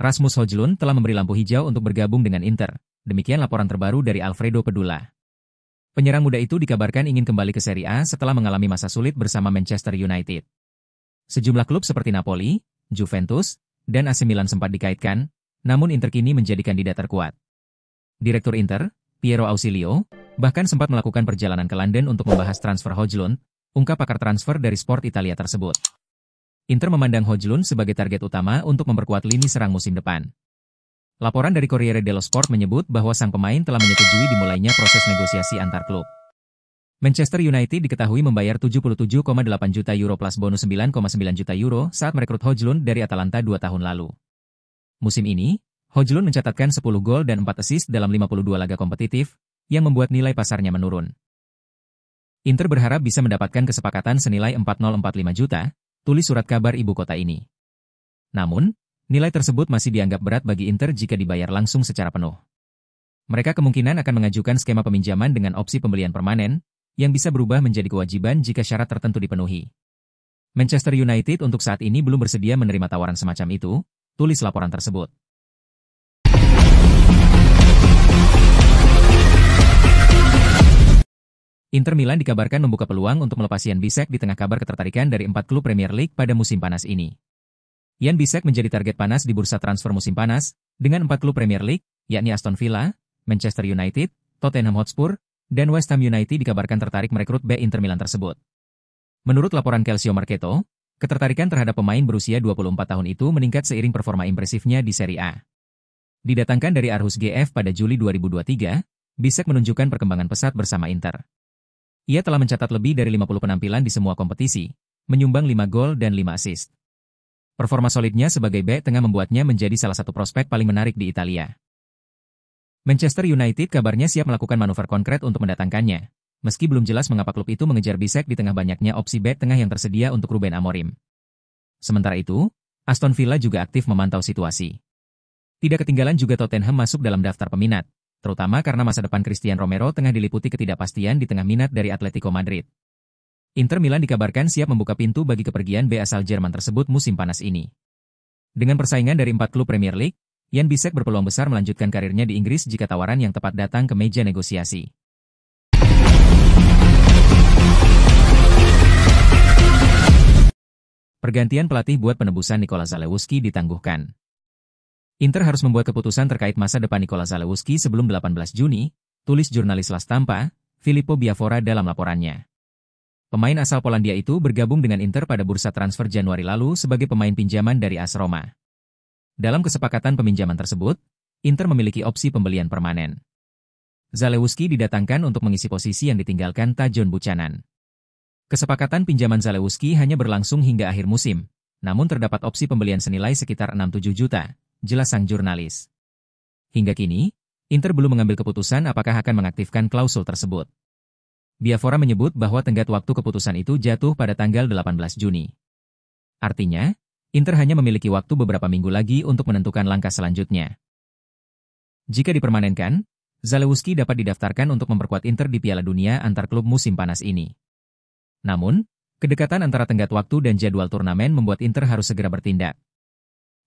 Rasmus Højlund telah memberi lampu hijau untuk bergabung dengan Inter. Demikian laporan terbaru dari Alfredo Pedula. Penyerang muda itu dikabarkan ingin kembali ke Serie A setelah mengalami masa sulit bersama Manchester United. Sejumlah klub seperti Napoli, Juventus, dan AC Milan sempat dikaitkan, namun Inter kini menjadi kandidat terkuat. Direktur Inter, Piero Ausilio, bahkan sempat melakukan perjalanan ke London untuk membahas transfer Højlund, ungkap pakar transfer dari Sport Italia tersebut. Inter memandang Højlund sebagai target utama untuk memperkuat lini serang musim depan. Laporan dari Corriere dello Sport menyebut bahwa sang pemain telah menyetujui dimulainya proses negosiasi antar klub. Manchester United diketahui membayar 77,8 juta euro plus bonus 9,9 juta euro saat merekrut Højlund dari Atalanta 2 tahun lalu. Musim ini, Højlund mencatatkan 10 gol dan 4 assist dalam 52 laga kompetitif, yang membuat nilai pasarnya menurun. Inter berharap bisa mendapatkan kesepakatan senilai 4045 juta, tulis surat kabar ibu kota ini. Namun, nilai tersebut masih dianggap berat bagi Inter jika dibayar langsung secara penuh. Mereka kemungkinan akan mengajukan skema peminjaman dengan opsi pembelian permanen, yang bisa berubah menjadi kewajiban jika syarat tertentu dipenuhi. Manchester United untuk saat ini belum bersedia menerima tawaran semacam itu, tulis laporan tersebut. Inter Milan dikabarkan membuka peluang untuk melepas Jan Bisek di tengah kabar ketertarikan dari 4 klub Premier League pada musim panas ini. Jan Bisek menjadi target panas di bursa transfer musim panas, dengan 4 klub Premier League, yakni Aston Villa, Manchester United, Tottenham Hotspur, dan West Ham United dikabarkan tertarik merekrut bek Inter Milan tersebut. Menurut laporan Calcio Mercato, ketertarikan terhadap pemain berusia 24 tahun itu meningkat seiring performa impresifnya di Serie A. Didatangkan dari Aarhus GF pada Juli 2023, Bisek menunjukkan perkembangan pesat bersama Inter. Ia telah mencatat lebih dari 50 penampilan di semua kompetisi, menyumbang 5 gol dan 5 assist. Performa solidnya sebagai bek tengah membuatnya menjadi salah satu prospek paling menarik di Italia. Manchester United kabarnya siap melakukan manuver konkret untuk mendatangkannya, meski belum jelas mengapa klub itu mengejar Bisek di tengah banyaknya opsi bek tengah yang tersedia untuk Ruben Amorim. Sementara itu, Aston Villa juga aktif memantau situasi. Tidak ketinggalan juga Tottenham masuk dalam daftar peminat, terutama karena masa depan Christian Romero tengah diliputi ketidakpastian di tengah minat dari Atletico Madrid. Inter Milan dikabarkan siap membuka pintu bagi kepergian bek asal Jerman tersebut musim panas ini. Dengan persaingan dari 4 klub Premier League, Jan Bisek berpeluang besar melanjutkan karirnya di Inggris jika tawaran yang tepat datang ke meja negosiasi. Pergantian pelatih buat penebusan Nikola Zalewski ditangguhkan. Inter harus membuat keputusan terkait masa depan Nikola Zalewski sebelum 18 Juni, tulis jurnalis La Stampa, Filippo Biafora dalam laporannya. Pemain asal Polandia itu bergabung dengan Inter pada bursa transfer Januari lalu sebagai pemain pinjaman dari AS Roma. Dalam kesepakatan peminjaman tersebut, Inter memiliki opsi pembelian permanen. Zalewski didatangkan untuk mengisi posisi yang ditinggalkan Tajon Buchanan. Kesepakatan pinjaman Zalewski hanya berlangsung hingga akhir musim, namun terdapat opsi pembelian senilai sekitar 67 juta, jelas sang jurnalis. Hingga kini, Inter belum mengambil keputusan apakah akan mengaktifkan klausul tersebut. Biafora menyebut bahwa tenggat waktu keputusan itu jatuh pada tanggal 18 Juni. Artinya, Inter hanya memiliki waktu beberapa minggu lagi untuk menentukan langkah selanjutnya. Jika dipermanenkan, Zalewski dapat didaftarkan untuk memperkuat Inter di Piala Dunia antar klub musim panas ini. Namun, kedekatan antara tenggat waktu dan jadwal turnamen membuat Inter harus segera bertindak.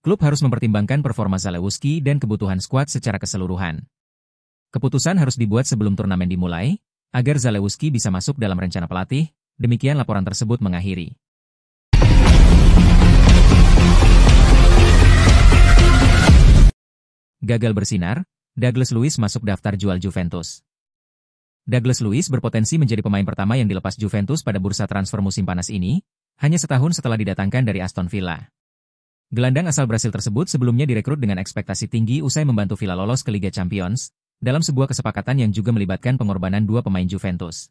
Klub harus mempertimbangkan performa Zalewski dan kebutuhan skuad secara keseluruhan. Keputusan harus dibuat sebelum turnamen dimulai, agar Zalewski bisa masuk dalam rencana pelatih, demikian laporan tersebut mengakhiri. Gagal bersinar, Douglas Luiz masuk daftar jual Juventus. Douglas Luiz berpotensi menjadi pemain pertama yang dilepas Juventus pada bursa transfer musim panas ini, hanya setahun setelah didatangkan dari Aston Villa. Gelandang asal Brasil tersebut sebelumnya direkrut dengan ekspektasi tinggi usai membantu Villa lolos ke Liga Champions, dalam sebuah kesepakatan yang juga melibatkan pengorbanan 2 pemain Juventus.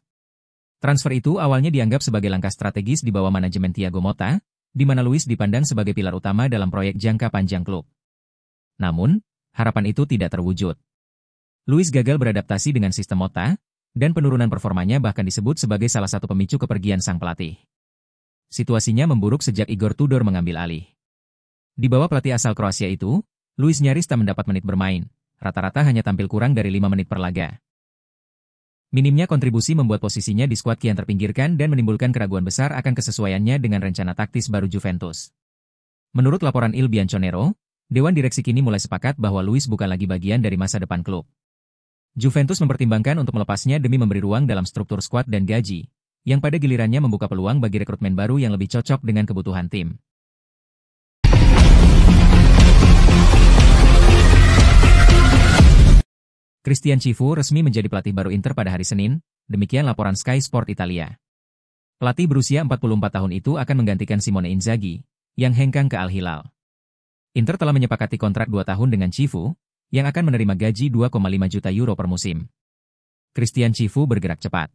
Transfer itu awalnya dianggap sebagai langkah strategis di bawah manajemen Thiago Motta, di mana Luiz dipandang sebagai pilar utama dalam proyek jangka panjang klub. Namun, harapan itu tidak terwujud. Luiz gagal beradaptasi dengan sistem Motta, dan penurunan performanya bahkan disebut sebagai salah satu pemicu kepergian sang pelatih. Situasinya memburuk sejak Igor Tudor mengambil alih. Di bawah pelatih asal Kroasia itu, Luiz nyaris tak mendapat menit bermain. Rata-rata hanya tampil kurang dari 5 menit per laga. Minimnya kontribusi membuat posisinya di skuad kian terpinggirkan dan menimbulkan keraguan besar akan kesesuaiannya dengan rencana taktis baru Juventus. Menurut laporan Il Bianconero, Dewan direksi kini mulai sepakat bahwa Luis bukan lagi bagian dari masa depan klub. Juventus mempertimbangkan untuk melepasnya demi memberi ruang dalam struktur skuad dan gaji, yang pada gilirannya membuka peluang bagi rekrutmen baru yang lebih cocok dengan kebutuhan tim. Christian Cifu resmi menjadi pelatih baru Inter pada hari Senin, demikian laporan Sky Sport Italia. Pelatih berusia 44 tahun itu akan menggantikan Simone Inzaghi, yang hengkang ke Al Hilal. Inter telah menyepakati kontrak 2 tahun dengan Cifu, yang akan menerima gaji 2,5 juta euro per musim. Christian Cifu bergerak cepat.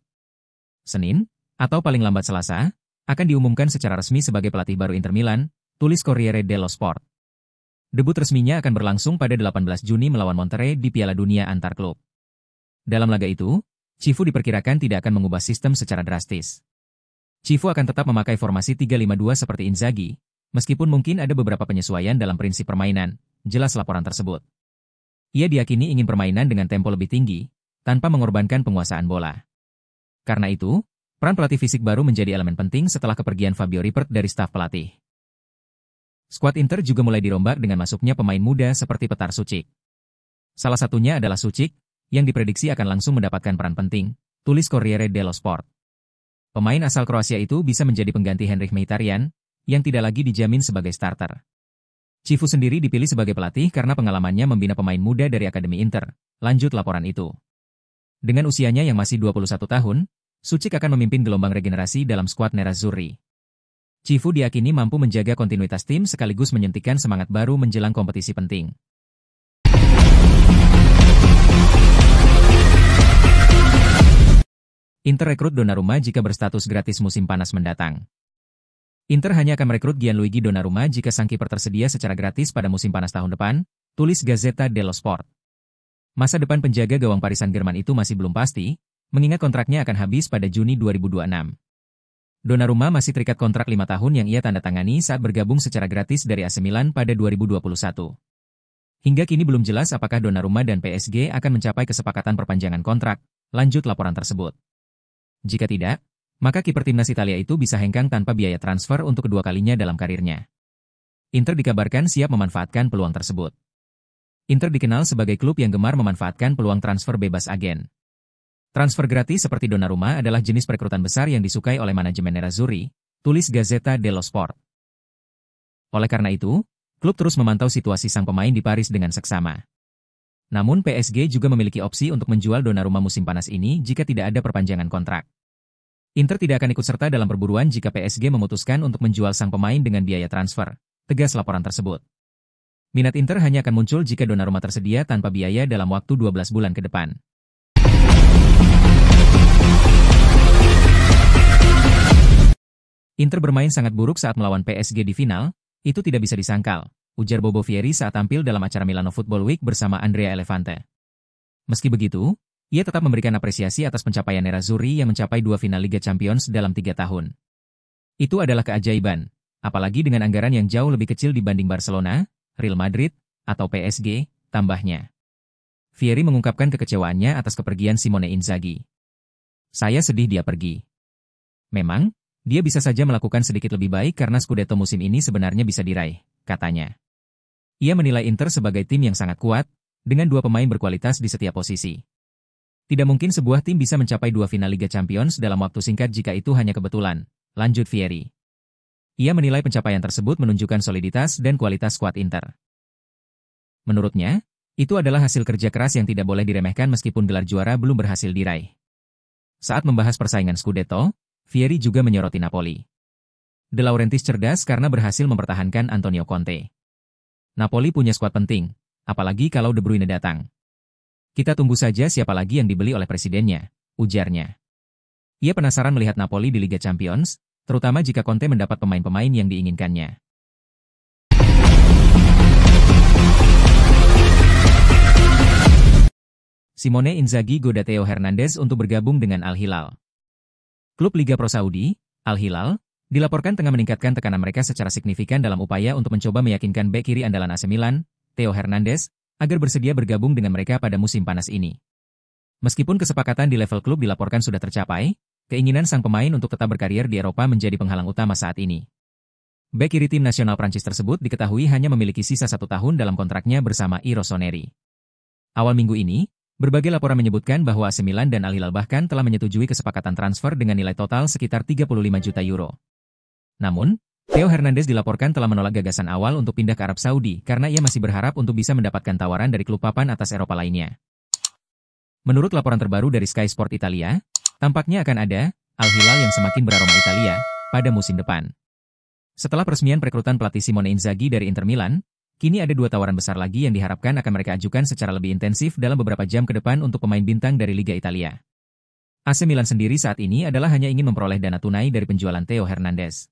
Senin, atau paling lambat Selasa, akan diumumkan secara resmi sebagai pelatih baru Inter Milan, tulis Corriere dello Sport. Debut resminya akan berlangsung pada 18 Juni melawan Monterrey di Piala Dunia antar klub. Dalam laga itu, Cifu diperkirakan tidak akan mengubah sistem secara drastis. Cifu akan tetap memakai formasi 3-5-2 seperti Inzaghi, meskipun mungkin ada beberapa penyesuaian dalam prinsip permainan, jelas laporan tersebut. Ia diyakini ingin permainan dengan tempo lebih tinggi, tanpa mengorbankan penguasaan bola. Karena itu, peran pelatih fisik baru menjadi elemen penting setelah kepergian Fabio Ripert dari staf pelatih. Skuad Inter juga mulai dirombak dengan masuknya pemain muda seperti Petar Sucik. Salah satunya adalah Sucik, yang diprediksi akan langsung mendapatkan peran penting, tulis Corriere dello Sport. Pemain asal Kroasia itu bisa menjadi pengganti Henrikh Mkhitaryan, yang tidak lagi dijamin sebagai starter. Cifu sendiri dipilih sebagai pelatih karena pengalamannya membina pemain muda dari Akademi Inter, lanjut laporan itu. Dengan usianya yang masih 21 tahun, Sucik akan memimpin gelombang regenerasi dalam skuad Nerazzurri. Cifu diyakini mampu menjaga kontinuitas tim sekaligus menyuntikkan semangat baru menjelang kompetisi penting. Inter rekrut Donnarumma jika berstatus gratis musim panas mendatang. Inter hanya akan merekrut Gianluigi Donnarumma jika sang kiper tersedia secara gratis pada musim panas tahun depan, tulis Gazzetta dello Sport. Masa depan penjaga gawang Paris Saint-Germain itu masih belum pasti, mengingat kontraknya akan habis pada Juni 2026. Donnarumma masih terikat kontrak 5 tahun yang ia tanda tangani saat bergabung secara gratis dari AC Milan pada 2021. Hingga kini belum jelas apakah Donnarumma dan PSG akan mencapai kesepakatan perpanjangan kontrak, lanjut laporan tersebut. Jika tidak, maka kiper timnas Italia itu bisa hengkang tanpa biaya transfer untuk kedua kalinya dalam karirnya. Inter dikabarkan siap memanfaatkan peluang tersebut. Inter dikenal sebagai klub yang gemar memanfaatkan peluang transfer bebas agen. Transfer gratis seperti Donnarumma adalah jenis perekrutan besar yang disukai oleh manajemen Nerazzurri, tulis Gazzetta dello Sport. Oleh karena itu, klub terus memantau situasi sang pemain di Paris dengan seksama. Namun PSG juga memiliki opsi untuk menjual Donnarumma musim panas ini jika tidak ada perpanjangan kontrak. Inter tidak akan ikut serta dalam perburuan jika PSG memutuskan untuk menjual sang pemain dengan biaya transfer, tegas laporan tersebut. Minat Inter hanya akan muncul jika Donnarumma tersedia tanpa biaya dalam waktu 12 bulan ke depan. Inter bermain sangat buruk saat melawan PSG di final, itu tidak bisa disangkal, ujar Bobo Vieri saat tampil dalam acara Milano Football Week bersama Andrea Elefante. Meski begitu, ia tetap memberikan apresiasi atas pencapaian Nerazzurri yang mencapai 2 final Liga Champions dalam 3 tahun. Itu adalah keajaiban, apalagi dengan anggaran yang jauh lebih kecil dibanding Barcelona, Real Madrid, atau PSG, tambahnya. Vieri mengungkapkan kekecewaannya atas kepergian Simone Inzaghi. Saya sedih dia pergi. Memang, dia bisa saja melakukan sedikit lebih baik karena Scudetto musim ini sebenarnya bisa diraih, katanya. Ia menilai Inter sebagai tim yang sangat kuat, dengan 2 pemain berkualitas di setiap posisi. Tidak mungkin sebuah tim bisa mencapai 2 final Liga Champions dalam waktu singkat jika itu hanya kebetulan, lanjut Vieri. Ia menilai pencapaian tersebut menunjukkan soliditas dan kualitas skuad Inter. Menurutnya, itu adalah hasil kerja keras yang tidak boleh diremehkan meskipun gelar juara belum berhasil diraih. Saat membahas persaingan Scudetto, Vieri juga menyoroti Napoli. De Laurentiis cerdas karena berhasil mempertahankan Antonio Conte. Napoli punya skuad penting, apalagi kalau De Bruyne datang. Kita tunggu saja siapa lagi yang dibeli oleh presidennya, ujarnya. Ia penasaran melihat Napoli di Liga Champions, terutama jika Conte mendapat pemain-pemain yang diinginkannya. Simone Inzaghi goda Theo Hernandez untuk bergabung dengan Al Hilal. Klub Liga Pro Saudi, Al Hilal, dilaporkan tengah meningkatkan tekanan mereka secara signifikan dalam upaya untuk mencoba meyakinkan bek kiri andalan AC Milan, Theo Hernandez, agar bersedia bergabung dengan mereka pada musim panas ini. Meskipun kesepakatan di level klub dilaporkan sudah tercapai, keinginan sang pemain untuk tetap berkarier di Eropa menjadi penghalang utama saat ini. Bek kiri tim nasional Prancis tersebut diketahui hanya memiliki sisa 1 tahun dalam kontraknya bersama I Rossoneri. Awal minggu ini, berbagai laporan menyebutkan bahwa AC Milan dan Al Hilal bahkan telah menyetujui kesepakatan transfer dengan nilai total sekitar 35 juta euro. Namun, Theo Hernandez dilaporkan telah menolak gagasan awal untuk pindah ke Arab Saudi karena ia masih berharap untuk bisa mendapatkan tawaran dari klub papan atas Eropa lainnya. Menurut laporan terbaru dari Sky Sport Italia, tampaknya akan ada Al Hilal yang semakin beraroma Italia pada musim depan. Setelah peresmian perekrutan pelatih Simone Inzaghi dari Inter Milan, kini ada 2 tawaran besar lagi yang diharapkan akan mereka ajukan secara lebih intensif dalam beberapa jam ke depan untuk pemain bintang dari Liga Italia. AC Milan sendiri saat ini adalah hanya ingin memperoleh dana tunai dari penjualan Theo Hernandez.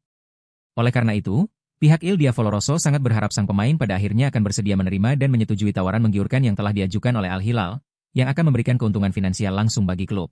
Oleh karena itu, pihak Il Diavolo Rosso sangat berharap sang pemain pada akhirnya akan bersedia menerima dan menyetujui tawaran menggiurkan yang telah diajukan oleh Al Hilal, yang akan memberikan keuntungan finansial langsung bagi klub.